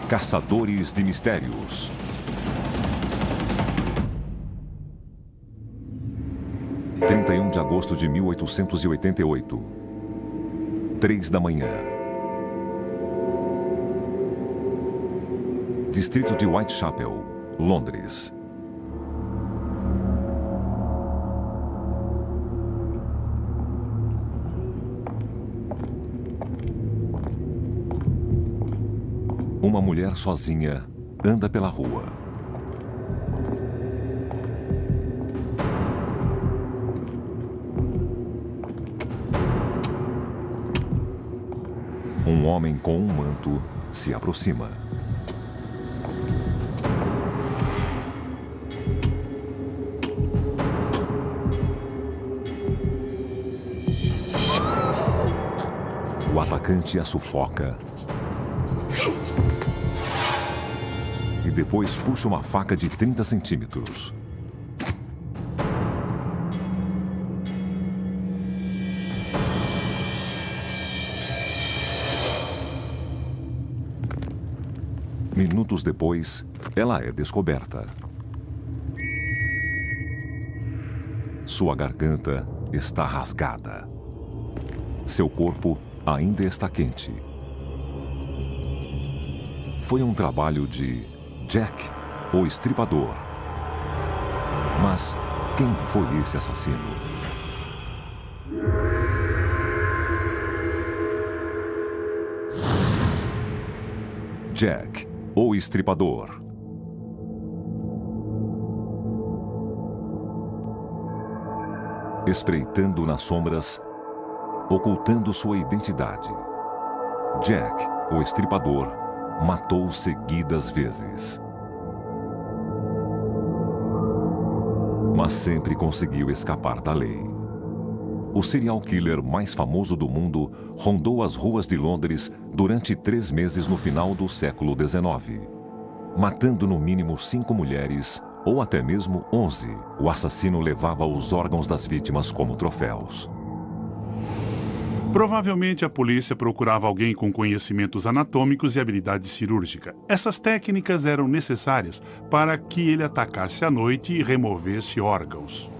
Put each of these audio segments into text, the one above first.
Caçadores de Mistérios. – 31 de agosto de 1888. 3 da manhã. Distrito de Whitechapel, Londres. Uma mulher sozinha anda pela rua. Um homem com um manto se aproxima. O atacante a sufoca e depois puxa uma faca de 30 centímetros. Minutos depois, ela é descoberta. Sua garganta está rasgada. Seu corpo ainda está quente. Foi um trabalho de Jack, o Estripador. Mas quem foi esse assassino? Jack, o Estripador. Espreitando nas sombras, ocultando sua identidade, Jack, o Estripador, matou seguidas vezes. Mas sempre conseguiu escapar da lei. O serial killer mais famoso do mundo rondou as ruas de Londres durante 3 meses no final do século XIX, matando no mínimo 5 mulheres, ou até mesmo 11. O assassino levava os órgãos das vítimas como troféus. Provavelmente a polícia procurava alguém com conhecimentos anatômicos e habilidade cirúrgica. Essas técnicas eram necessárias para que ele atacasse à noite e removesse órgãos.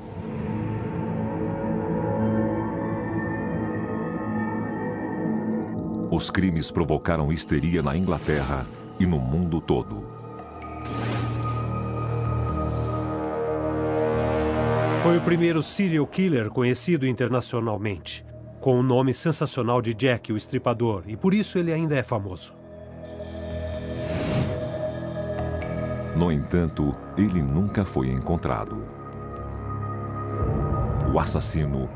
Os crimes provocaram histeria na Inglaterra e no mundo todo. Foi o primeiro serial killer conhecido internacionalmente, com o nome sensacional de Jack, o Estripador, e por isso ele ainda é famoso. No entanto, ele nunca foi encontrado. O assassino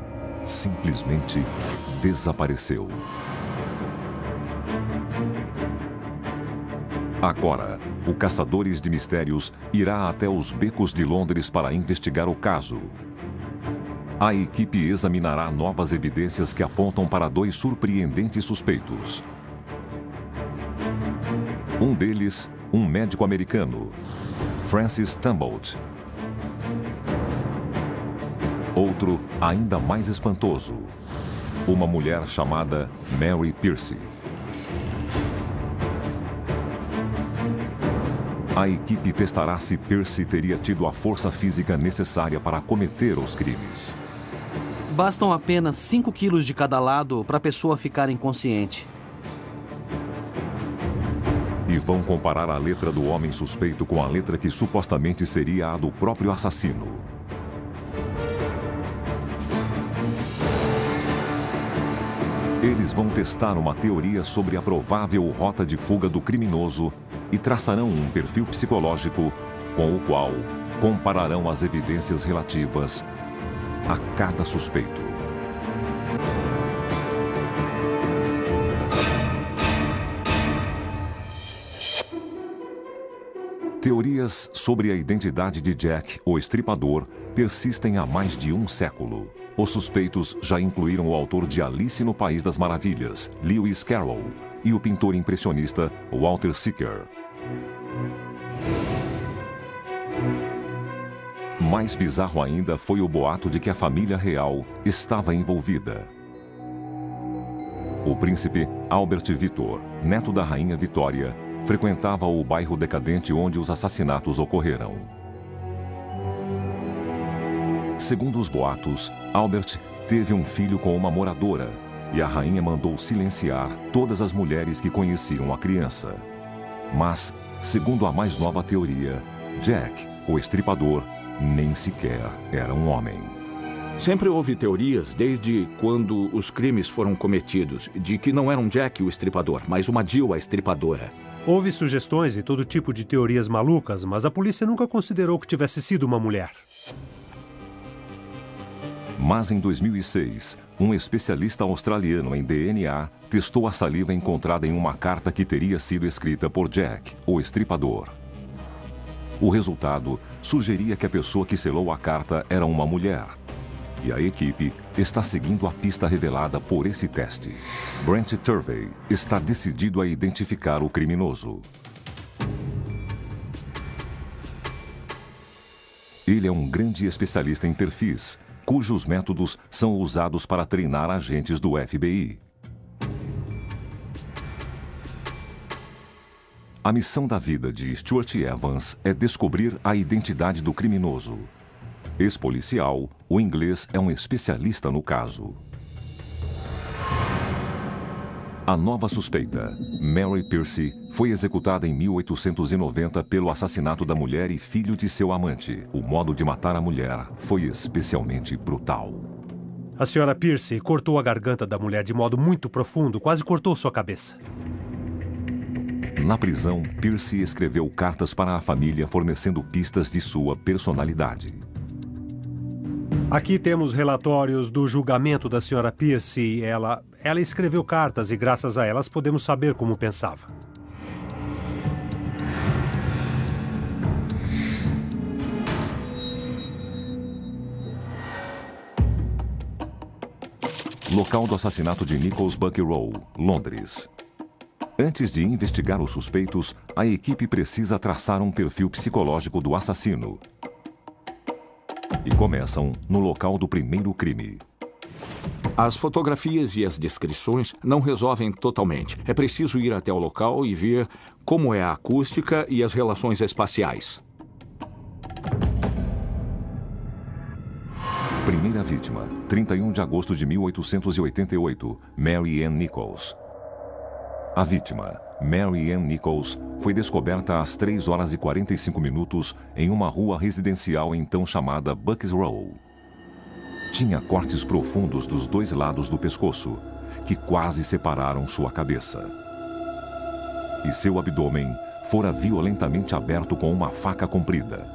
simplesmente desapareceu. Agora, o Caçadores de Mistérios irá até os becos de Londres para investigar o caso. A equipe examinará novas evidências que apontam para 2 surpreendentes suspeitos. Um deles, um médico americano, Francis Tumbolt. Outro, ainda mais espantoso, uma mulher chamada Mary Pierce. A equipe testará se Pierce teria tido a força física necessária para cometer os crimes. Bastam apenas 5 quilos de cada lado para a pessoa ficar inconsciente. E vão comparar a letra do homem suspeito com a letra que supostamente seria a do próprio assassino. Eles vão testar uma teoria sobre a provável rota de fuga do criminoso e traçarão um perfil psicológico com o qual compararão as evidências relativas a cada suspeito. Teorias sobre a identidade de Jack, o Estripador, persistem há mais de um século. Os suspeitos já incluíram o autor de Alice no País das Maravilhas, Lewis Carroll, e o pintor impressionista Walter Sickert. Mais bizarro ainda foi o boato de que a família real estava envolvida. O príncipe Albert Victor, neto da rainha Vitória, frequentava o bairro decadente onde os assassinatos ocorreram. Segundo os boatos, Albert teve um filho com uma moradora e a rainha mandou silenciar todas as mulheres que conheciam a criança. Mas, segundo a mais nova teoria, Jack, o estripador, nem sequer era um homem. Sempre houve teorias, desde quando os crimes foram cometidos, de que não era um Jack o estripador, mas uma Jill a estripadora. Houve sugestões e todo tipo de teorias malucas, mas a polícia nunca considerou que tivesse sido uma mulher. Mas em 2006, um especialista australiano em DNA testou a saliva encontrada em uma carta que teria sido escrita por Jack, o estripador. O resultado sugeria que a pessoa que selou a carta era uma mulher. E a equipe está seguindo a pista revelada por esse teste. Brent Turvey está decidido a identificar o criminoso. Ele é um grande especialista em perfis, cujos métodos são usados para treinar agentes do FBI. A missão da vida de Stuart Evans é descobrir a identidade do criminoso. Ex-policial, o inglês é um especialista no caso. A nova suspeita, Mary Pierce, foi executada em 1890 pelo assassinato da mulher e filho de seu amante. O modo de matar a mulher foi especialmente brutal. A senhora Pierce cortou a garganta da mulher de modo muito profundo, quase cortou sua cabeça. Na prisão, Pierce escreveu cartas para a família fornecendo pistas de sua personalidade. Aqui temos relatórios do julgamento da senhora Pierce. Ela escreveu cartas e, graças a elas, podemos saber como pensava. Local do assassinato de Nicholas Buckrow, Londres. Antes de investigar os suspeitos, a equipe precisa traçar um perfil psicológico do assassino. E começam no local do primeiro crime. As fotografias e as descrições não resolvem totalmente. É preciso ir até o local e ver como é a acústica e as relações espaciais. Primeira vítima, 31 de agosto de 1888, Mary Ann Nichols. A vítima, Mary Ann Nichols, foi descoberta às 3 horas e 45 minutos em uma rua residencial então chamada Bucks Row. Tinha cortes profundos dos dois lados do pescoço, que quase separaram sua cabeça. E seu abdômen fora violentamente aberto com uma faca comprida.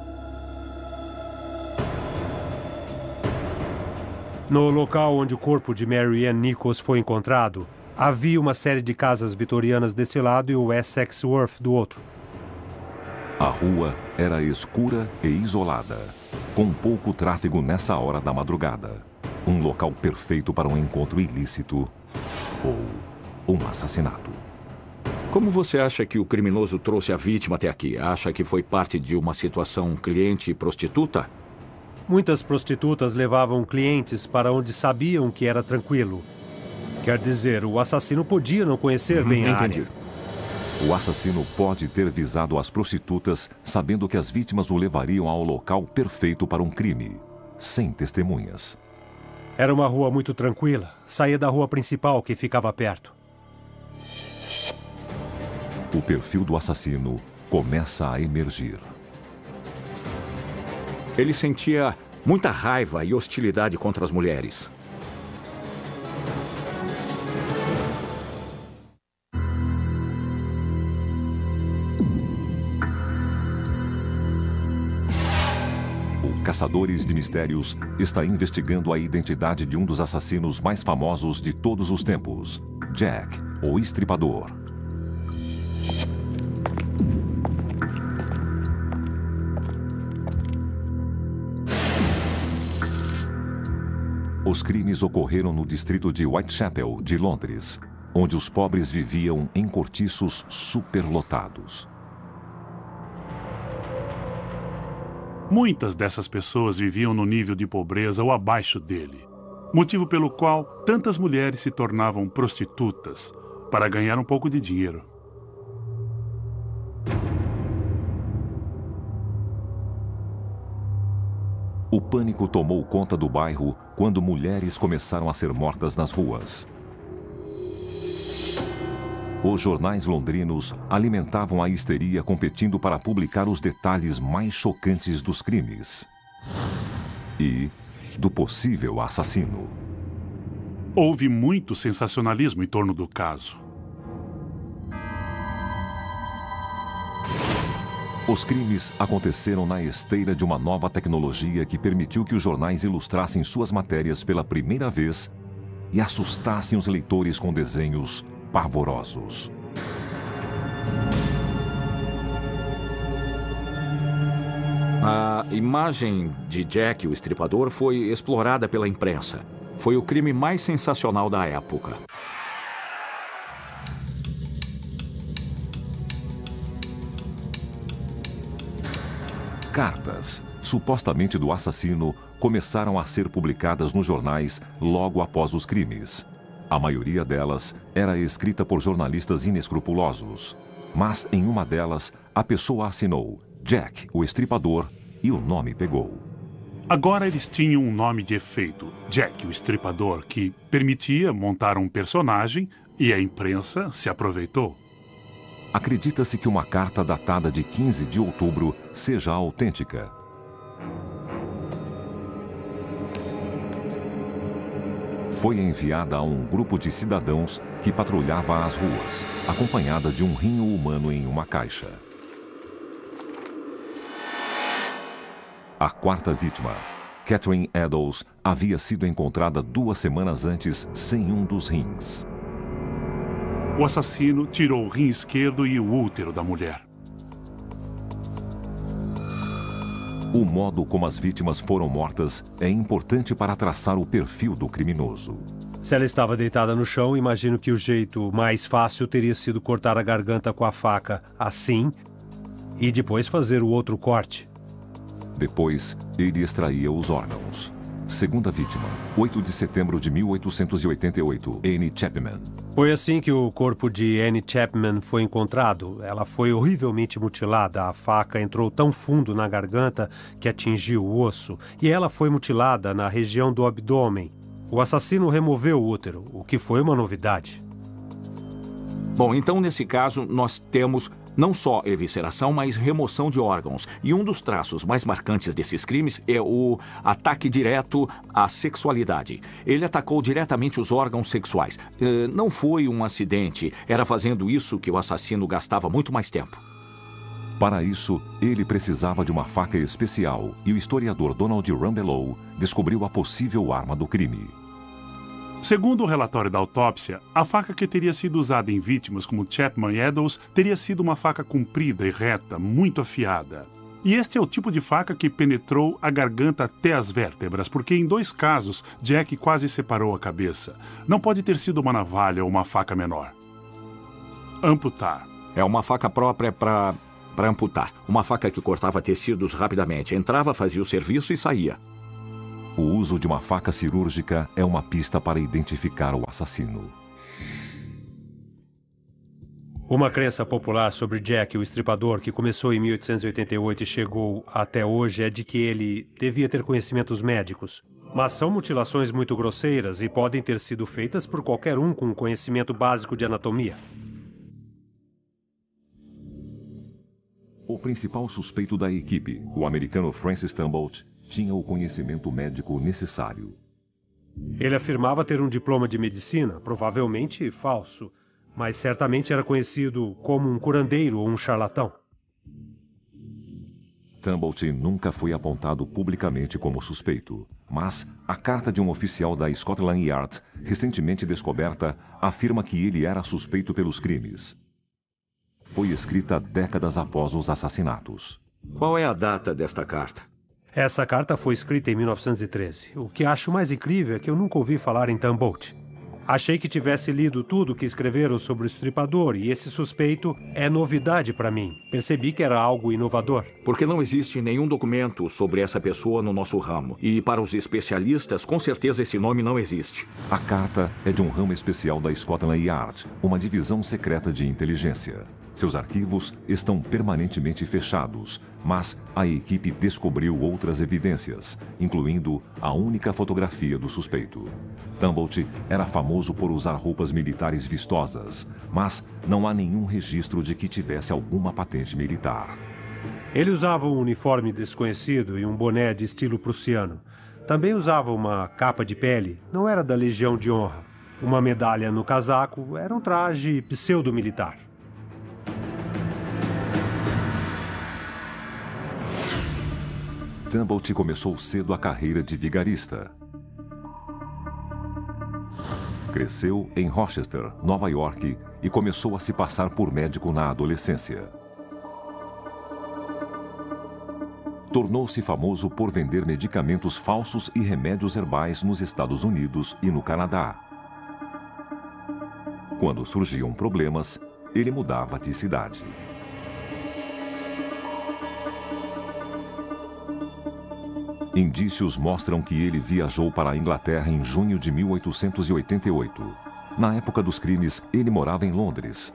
No local onde o corpo de Mary Ann Nichols foi encontrado, havia uma série de casas vitorianas desse lado e o Essex Wharf do outro. A rua era escura e isolada, com pouco tráfego nessa hora da madrugada. Um local perfeito para um encontro ilícito ou um assassinato. Como você acha que o criminoso trouxe a vítima até aqui? Acha que foi parte de uma situação cliente e prostituta? Muitas prostitutas levavam clientes para onde sabiam que era tranquilo. Quer dizer, o assassino podia não conhecer bem a área. O assassino pode ter visado as prostitutas, sabendo que as vítimas o levariam ao local perfeito para um crime, sem testemunhas. Era uma rua muito tranquila. Saía da rua principal, que ficava perto. O perfil do assassino começa a emergir. Ele sentia muita raiva e hostilidade contra as mulheres. Caçadores de Mistérios está investigando a identidade de um dos assassinos mais famosos de todos os tempos, Jack, o Estripador. Os crimes ocorreram no distrito de Whitechapel, de Londres, onde os pobres viviam em cortiços superlotados. Muitas dessas pessoas viviam no nível de pobreza ou abaixo dele, motivo pelo qual tantas mulheres se tornavam prostitutas para ganhar um pouco de dinheiro. O pânico tomou conta do bairro quando mulheres começaram a ser mortas nas ruas. Os jornais londrinos alimentavam a histeria competindo para publicar os detalhes mais chocantes dos crimes e do possível assassino. Houve muito sensacionalismo em torno do caso. Os crimes aconteceram na esteira de uma nova tecnologia que permitiu que os jornais ilustrassem suas matérias pela primeira vez e assustassem os leitores com desenhos pavorosos. A imagem de Jack, o Estripador, foi explorada pela imprensa. Foi o crime mais sensacional da época. Cartas, supostamente do assassino, começaram a ser publicadas nos jornais logo após os crimes. A maioria delas era escrita por jornalistas inescrupulosos. Mas em uma delas, a pessoa assinou Jack, o Estripador, e o nome pegou. Agora eles tinham um nome de efeito, Jack, o Estripador, que permitia montar um personagem e a imprensa se aproveitou. Acredita-se que uma carta datada de 15 de outubro seja autêntica. Foi enviada a um grupo de cidadãos que patrulhava as ruas, acompanhada de um rinho humano em uma caixa. A quarta vítima, Catherine Eddowes, havia sido encontrada 2 semanas antes sem um dos rins. O assassino tirou o rim esquerdo e o útero da mulher. O modo como as vítimas foram mortas é importante para traçar o perfil do criminoso. Se ela estava deitada no chão, imagino que o jeito mais fácil teria sido cortar a garganta com a faca assim e depois fazer o outro corte. Depois, ele extraía os órgãos. Segunda vítima, 8 de setembro de 1888, Annie Chapman. Foi assim que o corpo de Annie Chapman foi encontrado. Ela foi horrivelmente mutilada. A faca entrou tão fundo na garganta que atingiu o osso. E ela foi mutilada na região do abdômen. O assassino removeu o útero, o que foi uma novidade. Bom, então nesse caso nós temos não só evisceração, mas remoção de órgãos. E um dos traços mais marcantes desses crimes é o ataque direto à sexualidade. Ele atacou diretamente os órgãos sexuais. Não foi um acidente. Era fazendo isso que o assassino gastava muito mais tempo. Para isso, ele precisava de uma faca especial e o historiador Donald Rumbelow descobriu a possível arma do crime. Segundo o relatório da autópsia, a faca que teria sido usada em vítimas como Chapman e Eddowes teria sido uma faca comprida e reta, muito afiada. E este é o tipo de faca que penetrou a garganta até as vértebras, porque em 2 casos, Jack quase separou a cabeça. Não pode ter sido uma navalha ou uma faca menor. Amputar. É uma faca própria para amputar. Uma faca que cortava tecidos rapidamente. Entrava, fazia o serviço e saía. O uso de uma faca cirúrgica é uma pista para identificar o assassino. Uma crença popular sobre Jack, o Estripador, que começou em 1888 e chegou até hoje, é de que ele devia ter conhecimentos médicos. Mas são mutilações muito grosseiras e podem ter sido feitas por qualquer um com conhecimento básico de anatomia. O principal suspeito da equipe, o americano Francis Tumbolt, tinha o conhecimento médico necessário. Ele afirmava ter um diploma de medicina, provavelmente falso, mas certamente era conhecido como um curandeiro ou um charlatão. Tumbolt nunca foi apontado publicamente como suspeito, mas a carta de um oficial da Scotland Yard, recentemente descoberta, afirma que ele era suspeito pelos crimes. Foi escrita décadas após os assassinatos. Qual é a data desta carta? Essa carta foi escrita em 1913. O que acho mais incrível é que eu nunca ouvi falar em Tumbolt. Achei que tivesse lido tudo que escreveram sobre o Estripador e esse suspeito é novidade para mim. Percebi que era algo inovador. Porque não existe nenhum documento sobre essa pessoa no nosso ramo. E para os especialistas, com certeza esse nome não existe. A carta é de um ramo especial da Scotland Yard, uma divisão secreta de inteligência. Seus arquivos estão permanentemente fechados, mas a equipe descobriu outras evidências, incluindo a única fotografia do suspeito. Humboldt era famoso por usar roupas militares vistosas, mas não há nenhum registro de que tivesse alguma patente militar. Ele usava um uniforme desconhecido e um boné de estilo prussiano. Também usava uma capa de pele, não era da Legião de Honra. Uma medalha no casaco era um traje pseudo-militar. Humboldt começou cedo a carreira de vigarista. Cresceu em Rochester, Nova York, e começou a se passar por médico na adolescência. Tornou-se famoso por vender medicamentos falsos e remédios herbais nos Estados Unidos e no Canadá. Quando surgiam problemas, ele mudava de cidade. Indícios mostram que ele viajou para a Inglaterra em junho de 1888. Na época dos crimes, ele morava em Londres.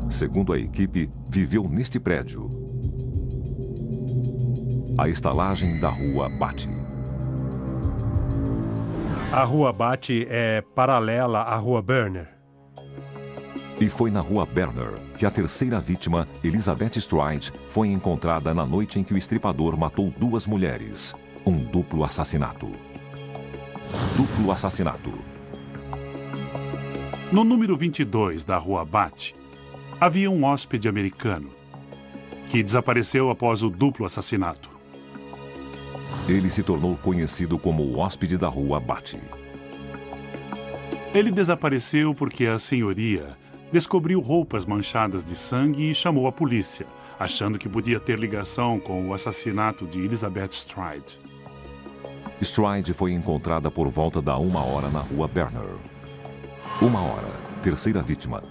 Segundo a equipe, viveu neste prédio. A estalagem da Rua Batty. A Rua Batty é paralela à Rua Berner. E foi na Rua Berner que a terceira vítima, Elizabeth Stride, foi encontrada na noite em que o estripador matou duas mulheres. Um duplo assassinato. Duplo assassinato. No número 22 da Rua Batty, havia um hóspede americano que desapareceu após o duplo assassinato. Ele se tornou conhecido como o hóspede da Rua Batty. Ele desapareceu porque a senhoria descobriu roupas manchadas de sangue e chamou a polícia, achando que podia ter ligação com o assassinato de Elizabeth Stride. Stride foi encontrada por volta da 1h na Rua Berner. 1h, terceira vítima.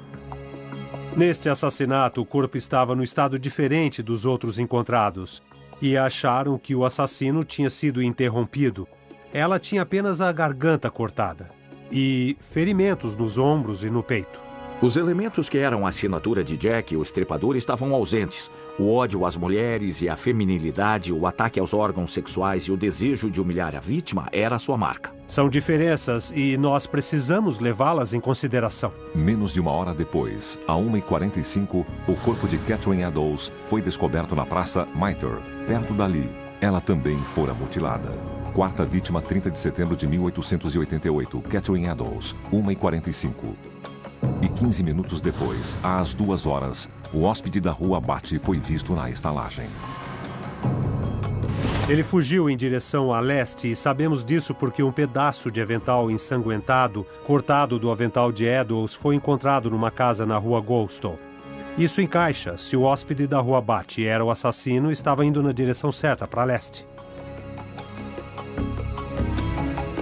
Neste assassinato, o corpo estava no estado diferente dos outros encontrados e acharam que o assassino tinha sido interrompido. Ela tinha apenas a garganta cortada e ferimentos nos ombros e no peito. Os elementos que eram a assinatura de Jack, o estripador, estavam ausentes. O ódio às mulheres e a feminilidade, o ataque aos órgãos sexuais e o desejo de humilhar a vítima era a sua marca. São diferenças e nós precisamos levá-las em consideração. Menos de 1 hora depois, a 1h45, o corpo de Catherine Eddowes foi descoberto na Praça Mitre, perto dali. Ela também fora mutilada. Quarta vítima, 30 de setembro de 1888, Catherine Eddowes, 1h45. E 15 minutos depois, às 2 horas, o hóspede da Rua Batty foi visto na estalagem. Ele fugiu em direção a leste e sabemos disso porque um pedaço de avental ensanguentado, cortado do avental de Eddowes, foi encontrado numa casa na Rua Goldstone. Isso encaixa. Se o hóspede da Rua Batty era o assassino, estava indo na direção certa, para leste.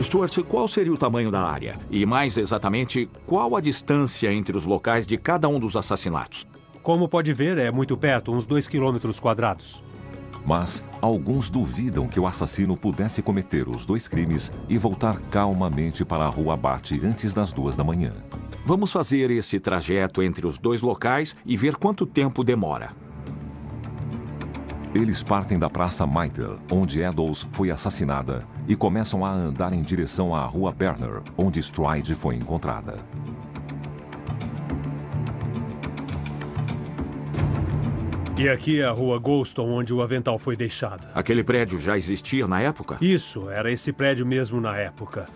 Stuart, qual seria o tamanho da área? E, mais exatamente, qual a distância entre os locais de cada um dos assassinatos? Como pode ver, é muito perto, uns 2 km². Mas alguns duvidam que o assassino pudesse cometer os 2 crimes e voltar calmamente para a Rua Batty antes das 2 da manhã. Vamos fazer esse trajeto entre os 2 locais e ver quanto tempo demora. Eles partem da Praça Mitre, onde Eddowes foi assassinada, e começam a andar em direção à Rua Berner, onde Stride foi encontrada. E aqui é a Rua Goldstone, onde o avental foi deixado. Aquele prédio já existia na época? Isso, era esse prédio mesmo na época.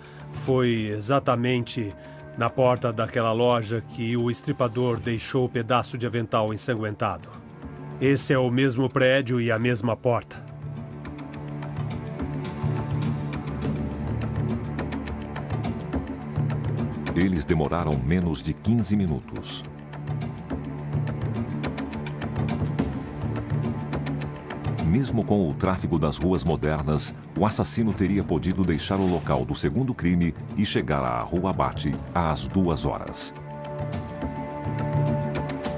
Foi exatamente na porta daquela loja que o estripador deixou o pedaço de avental ensanguentado. Esse é o mesmo prédio e a mesma porta. Eles demoraram menos de 15 minutos. Mesmo com o tráfego das ruas modernas, o assassino teria podido deixar o local do segundo crime e chegar à Rua Batty às 2 horas.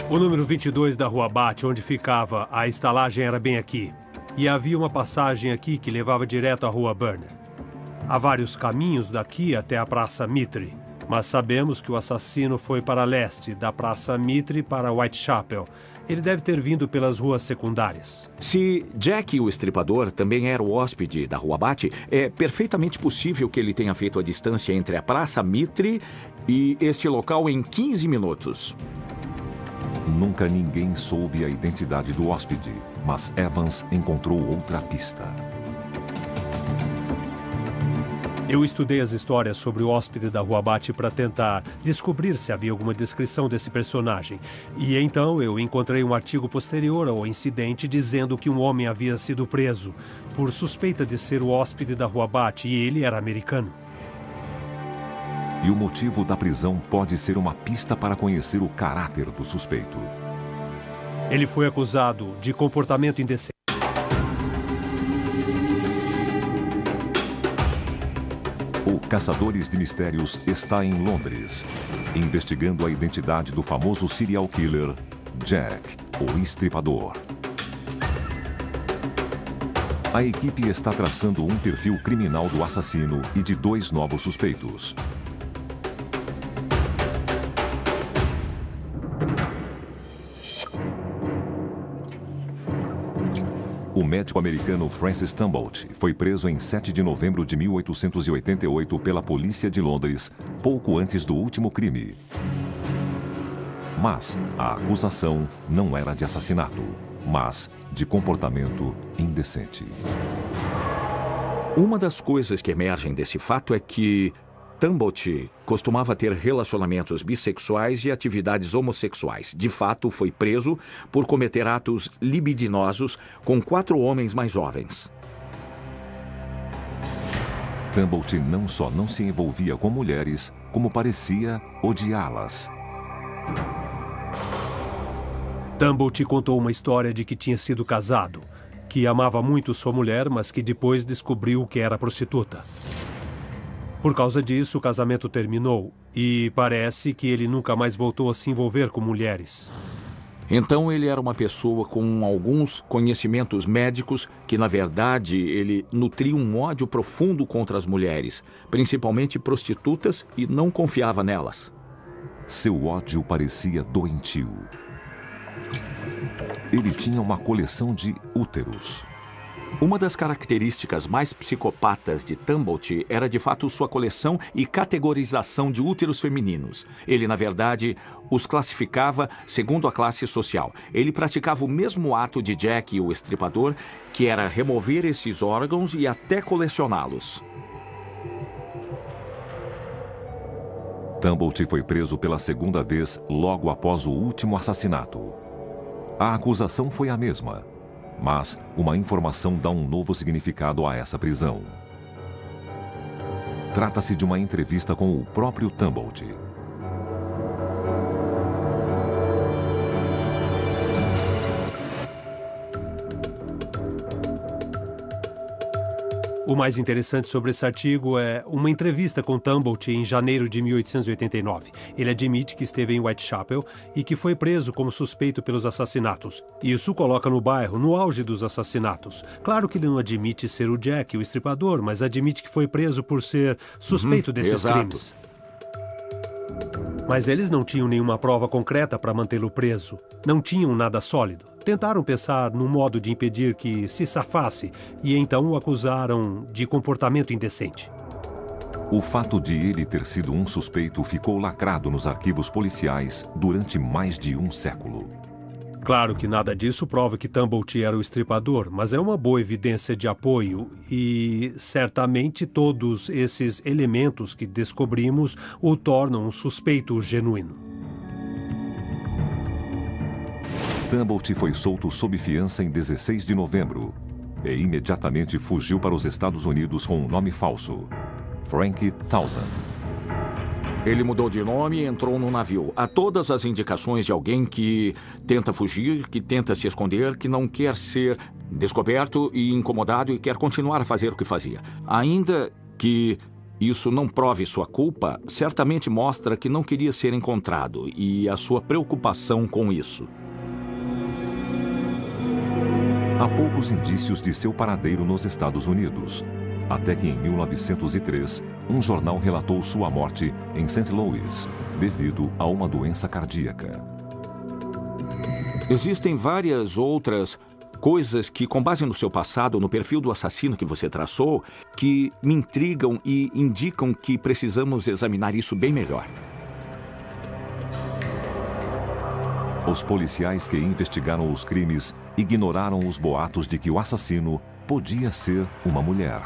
O número 22 da Rua Batty, onde ficava a estalagem, era bem aqui. E havia uma passagem aqui que levava direto à Rua Berner. Há vários caminhos daqui até a Praça Mitre. Mas sabemos que o assassino foi para leste, da Praça Mitre para Whitechapel. Ele deve ter vindo pelas ruas secundárias. Se Jack, o estripador, também era o hóspede da Rua Bate, é perfeitamente possível que ele tenha feito a distância entre a Praça Mitre e este local em 15 minutos. Nunca ninguém soube a identidade do hóspede, mas Evans encontrou outra pista. Eu estudei as histórias sobre o hóspede da Rua Bate para tentar descobrir se havia alguma descrição desse personagem. E então eu encontrei um artigo posterior ao incidente dizendo que um homem havia sido preso por suspeita de ser o hóspede da Rua Bate e ele era americano. E o motivo da prisão pode ser uma pista para conhecer o caráter do suspeito. Ele foi acusado de comportamento indecente. O Caçadores de Mistérios está em Londres, investigando a identidade do famoso serial killer Jack, o Estripador. A equipe está traçando um perfil criminal do assassino e de 2 novos suspeitos. O médico americano Francis Tumbolt foi preso em 7 de novembro de 1888 pela polícia de Londres, pouco antes do último crime. Mas a acusação não era de assassinato, mas de comportamento indecente. Uma das coisas que emergem desse fato é que Tumbolt costumava ter relacionamentos bissexuais e atividades homossexuais. De fato, foi preso por cometer atos libidinosos com 4 homens mais jovens. Tumbolt não só não se envolvia com mulheres, como parecia odiá-las. Tumbolt contou uma história de que tinha sido casado, que amava muito sua mulher, mas que depois descobriu que era prostituta. Por causa disso, o casamento terminou e parece que ele nunca mais voltou a se envolver com mulheres. Então ele era uma pessoa com alguns conhecimentos médicos que, na verdade, ele nutria um ódio profundo contra as mulheres, principalmente prostitutas, e não confiava nelas. Seu ódio parecia doentio. Ele tinha uma coleção de úteros. Uma das características mais psicopatas de Tumbolt era, de fato, sua coleção e categorização de úteros femininos. Ele, na verdade, os classificava segundo a classe social. Ele praticava o mesmo ato de Jack, o Estripador, que era remover esses órgãos e até colecioná-los. Tumbolt foi preso pela 2ª vez logo após o último assassinato. A acusação foi a mesma. Mas uma informação dá um novo significado a essa prisão. Trata-se de uma entrevista com o próprio Tumbolt. O mais interessante sobre esse artigo é uma entrevista com Tumbolt em janeiro de 1889. Ele admite que esteve em Whitechapel e que foi preso como suspeito pelos assassinatos. Isso coloca no bairro no auge dos assassinatos. Claro que ele não admite ser o Jack, o Estripador, mas admite que foi preso por ser suspeito desses crimes. Mas eles não tinham nenhuma prova concreta para mantê-lo preso. Não tinham nada sólido. Tentaram pensar num modo de impedir que se safasse e então o acusaram de comportamento indecente. O fato de ele ter sido um suspeito ficou lacrado nos arquivos policiais durante mais de um século. Claro que nada disso prova que Tumbolt era o Estripador, mas é uma boa evidência de apoio e certamente todos esses elementos que descobrimos o tornam um suspeito genuíno. Tumbolt foi solto sob fiança em 16 de novembro e imediatamente fugiu para os Estados Unidos com um nome falso, Frank Townsend. Ele mudou de nome e entrou no navio. Há todas as indicações de alguém que tenta fugir, que tenta se esconder, que não quer ser descoberto e incomodado e quer continuar a fazer o que fazia. Ainda que isso não prove sua culpa, certamente mostra que não queria ser encontrado e a sua preocupação com isso. Há poucos indícios de seu paradeiro nos Estados Unidos. até que em 1903, um jornal relatou sua morte em St. Louis, devido a uma doença cardíaca. Existem várias outras coisas que, com base no seu passado, no perfil do assassino que você traçou, que me intrigam e indicam que precisamos examinar isso bem melhor. Os policiais que investigaram os crimes ignoraram os boatos de que o assassino podia ser uma mulher.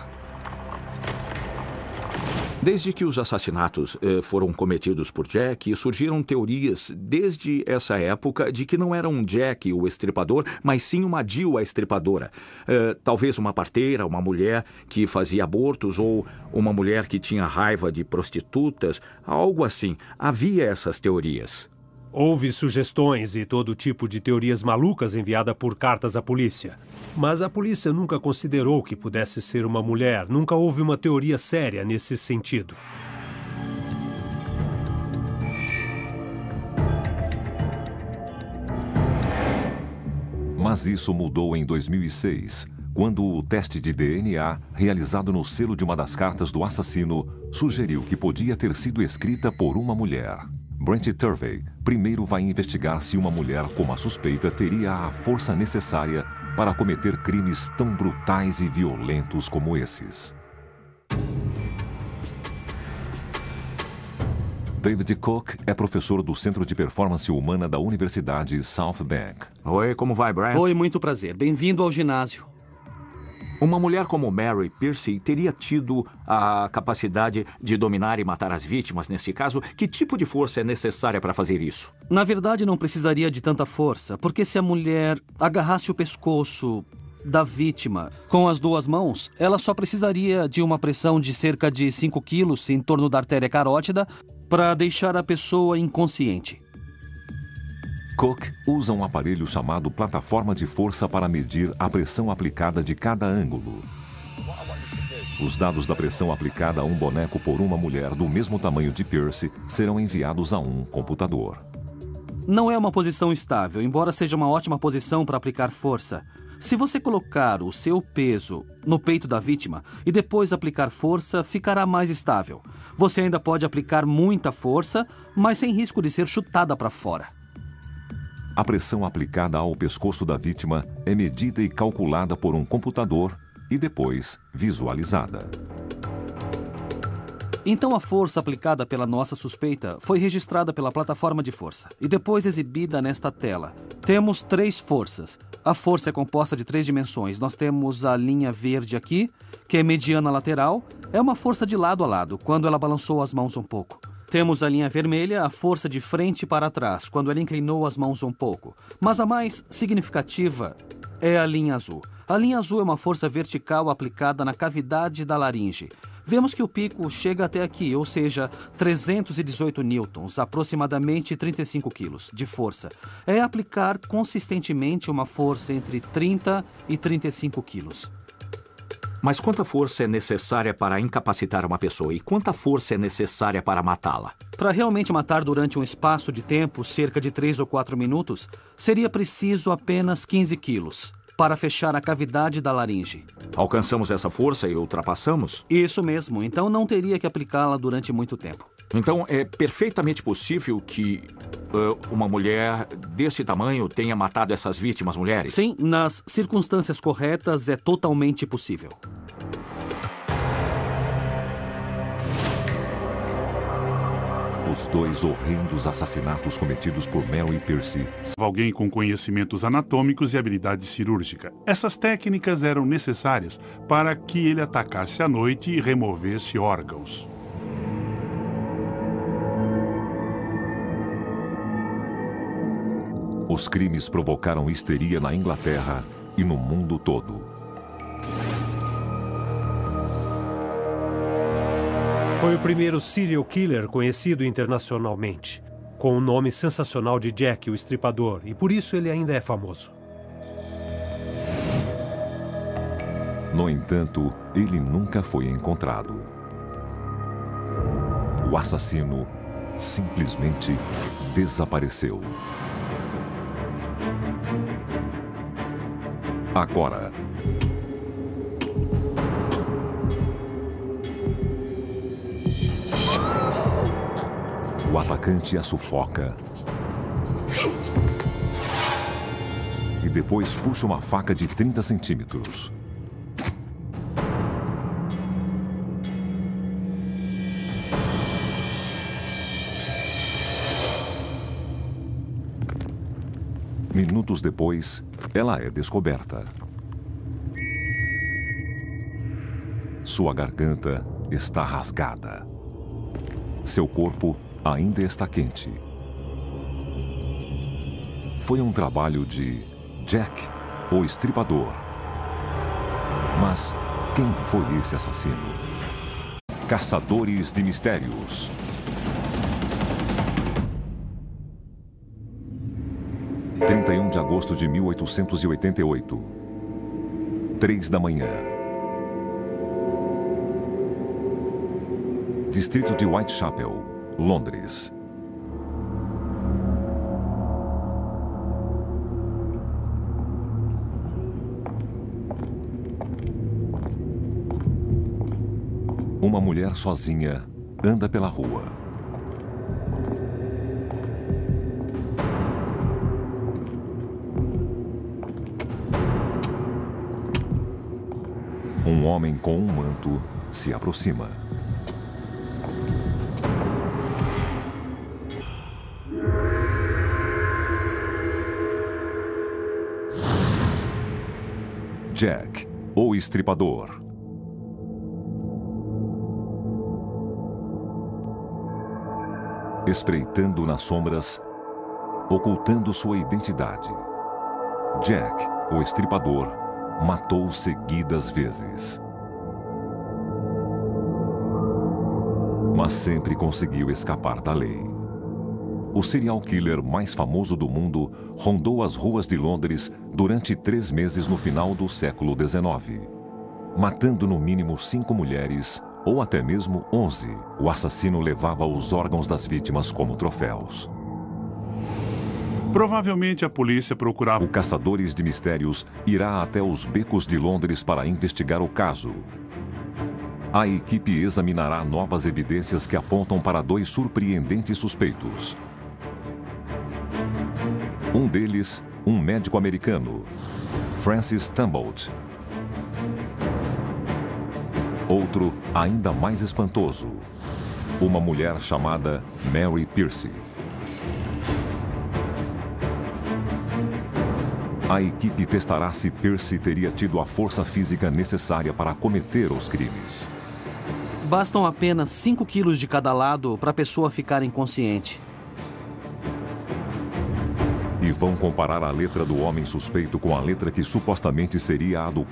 Desde que os assassinatos foram cometidos por Jack, surgiram teorias desde essa época de que não era um Jack o estripador, mas sim uma Jill a estripadora. Talvez uma parteira, uma mulher que fazia abortos ou uma mulher que tinha raiva de prostitutas, algo assim. Havia essas teorias. Houve sugestões e todo tipo de teorias malucas enviadas por cartas à polícia. Mas a polícia nunca considerou que pudesse ser uma mulher. Nunca houve uma teoria séria nesse sentido. Mas isso mudou em 2006, quando o teste de DNA, realizado no selo de uma das cartas do assassino, sugeriu que podia ter sido escrita por uma mulher. Brent Turvey primeiro vai investigar se uma mulher como a suspeita teria a força necessária para cometer crimes tão brutais e violentos como esses. David Cook é professor do Centro de Performance Humana da Universidade South Bank. Oi, como vai, Brent? Oi, muito prazer. Bem-vindo ao ginásio. Uma mulher como Mary Pierce teria tido a capacidade de dominar e matar as vítimas nesse caso? Que tipo de força é necessária para fazer isso? Na verdade, não precisaria de tanta força, porque se a mulher agarrasse o pescoço da vítima com as duas mãos, ela só precisaria de uma pressão de cerca de 5 quilos em torno da artéria carótida para deixar a pessoa inconsciente. Cook usa um aparelho chamado plataforma de força para medir a pressão aplicada de cada ângulo. Os dados da pressão aplicada a um boneco por uma mulher do mesmo tamanho de Pierce serão enviados a um computador. Não é uma posição estável, embora seja uma ótima posição para aplicar força. Se você colocar o seu peso no peito da vítima e depois aplicar força, ficará mais estável. Você ainda pode aplicar muita força, mas sem risco de ser chutada para fora. A pressão aplicada ao pescoço da vítima é medida e calculada por um computador e depois visualizada. Então a força aplicada pela nossa suspeita foi registrada pela plataforma de força e depois exibida nesta tela. Temos 3 forças. A força é composta de 3 dimensões. Nós temos a linha verde aqui, que é mediana lateral. É uma força de lado a lado, quando ela balançou as mãos um pouco. Temos a linha vermelha, a força de frente para trás, quando ela inclinou as mãos um pouco. Mas a mais significativa é a linha azul. A linha azul é uma força vertical aplicada na cavidade da laringe. Vemos que o pico chega até aqui, ou seja, 318 newtons, aproximadamente 35 quilos de força. É aplicar consistentemente uma força entre 30 e 35 quilos. Mas quanta força é necessária para incapacitar uma pessoa e quanta força é necessária para matá-la? Para realmente matar durante um espaço de tempo, cerca de 3 ou 4 minutos, seria preciso apenas 15 quilos para fechar a cavidade da laringe. Alcançamos essa força e ultrapassamos? Isso mesmo, então não teria que aplicá-la durante muito tempo. Então é perfeitamente possível que uma mulher desse tamanho tenha matado essas vítimas mulheres? Sim, nas circunstâncias corretas é totalmente possível. Os 2 horrendos assassinatos cometidos por Mary Pierce. Alguém com conhecimentos anatômicos e habilidade cirúrgica. Essas técnicas eram necessárias para que ele atacasse à noite e removesse órgãos. Os crimes provocaram histeria na Inglaterra e no mundo todo. Foi o primeiro serial killer conhecido internacionalmente, com o nome sensacional de Jack, o Estripador, e por isso ele ainda é famoso. No entanto, ele nunca foi encontrado. O assassino simplesmente desapareceu. Agora, O atacante a sufoca e depois puxa uma faca de 30 centímetros. Minutos depois, ela é descoberta. Sua garganta está rasgada. Seu corpo ainda está quente. Foi um trabalho de Jack, o Estripador. Mas quem foi esse assassino? Caçadores de Mistérios. – 31 de agosto de 1888. 3 da manhã. Distrito de Whitechapel, Londres. Uma mulher sozinha anda pela rua. Um homem com um manto se aproxima. Jack, o Estripador. Espreitando nas sombras, ocultando sua identidade. Jack, o Estripador, matou seguidas vezes. Mas sempre conseguiu escapar da lei. O serial killer mais famoso do mundo rondou as ruas de Londres durante 3 meses no final do século XIX, matando no mínimo 5 mulheres ou até mesmo 11. O assassino levava os órgãos das vítimas como troféus. Provavelmente a polícia procurava... O Caçadores de Mistérios irá até os becos de Londres para investigar o caso. A equipe examinará novas evidências que apontam para 2 surpreendentes suspeitos. Um deles, um médico americano, Francis Tumbolt. Outro, ainda mais espantoso, uma mulher chamada Mary Pierce. A equipe testará se Pierce teria tido a força física necessária para cometer os crimes. Bastam apenas 5 quilos de cada lado para a pessoa ficar inconsciente. E vão comparar a letra do homem suspeito com a letra que supostamente seria a do